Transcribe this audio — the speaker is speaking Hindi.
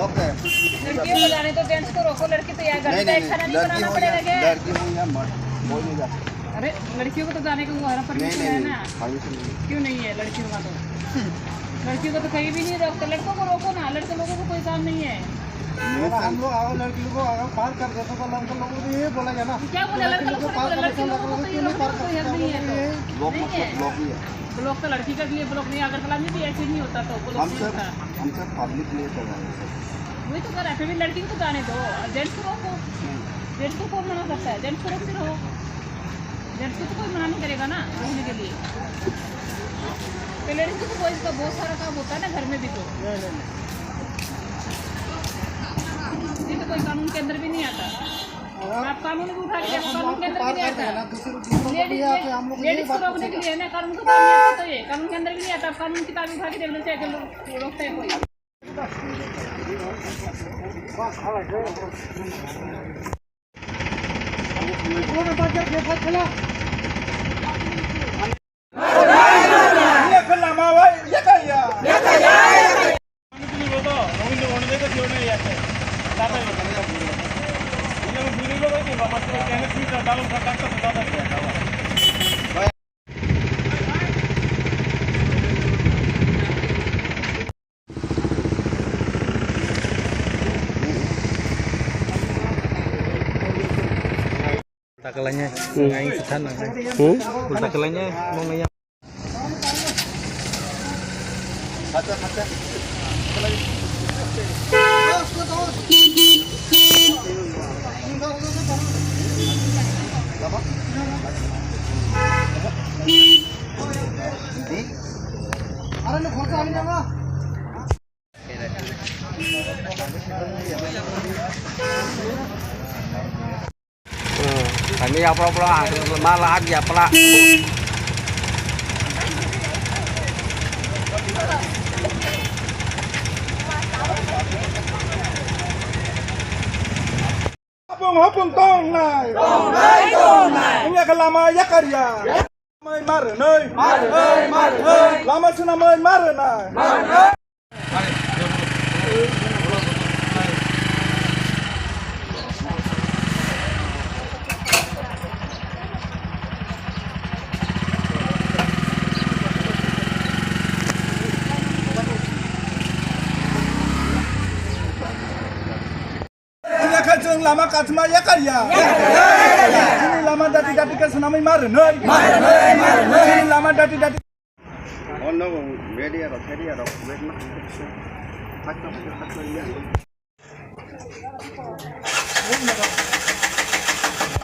लॉक है। लड़कियों को जाने तो जेंट्स को रोको, लड़की तो यार घर पे खाना नहीं बनाना पड़ेगा क्या? लड़की हो या मर्द कोई नहीं जा सकता। अरे लड़कियों को तो जाने का वो परमिशन है ना, क्यों नहीं है लड़कियों का? तो लड़कियों को तो कहीं भी नहीं रोकते, लड़कों को रोको ना, लड़के लोगों को कोई काम नहीं है। हम लोग आओ लड़की को आगे पार कर देते तो लड़के लोगों को ये बोला जाए ना, क्या बोले लड़के लोगों को? लड़के लोगों को तो ये रोकने का कोई हक नहीं है। ब्लॉक मतलब ब्लॉक ही है। ब्लॉक तो लड़की का लिए ब्लॉक नहीं, अगरतला में भी ऐसे नहीं होता। तो ब्लॉक नहीं होता, हम सब पब्लिक लिए कर रहे हैं। वही तो कर रहा है। फिर भी लड़की को तो जाने दो, जेंट्स को रोको। जेंट्स को कौन मना करता है? जेंट्स को रोकते रहो, जेंट्स को तो कोई मना नहीं करेगा ना रोकने के लिए। तो लेडीज को तो कोई का बहुत सारा काम होता है ना घर में भी। तो ये तो कोई कानून के अंदर भी नहीं आता। आप कानून भी उठा के देखो, कानून के अंदर भी नहीं आता। लेडीज को रोकने के लिए ना कानून का काम नहीं आता, तो ये कानून के अंदर भी नहीं आता। कानून की किताब उठा के देख लो, चाहे लोग रोकते हैं कोई। Takalanya ngaing setan takalanya mau ngayang kami apa-apa malah aja pelak. Hapung tong nai, ini kelama ya karya. Mare nai, lama suna mare nai. Jeng lama kasma ya karya. Ini lama dati ke senamai mare nai. Ini lama dati. Oh no, ready ya, ready ya.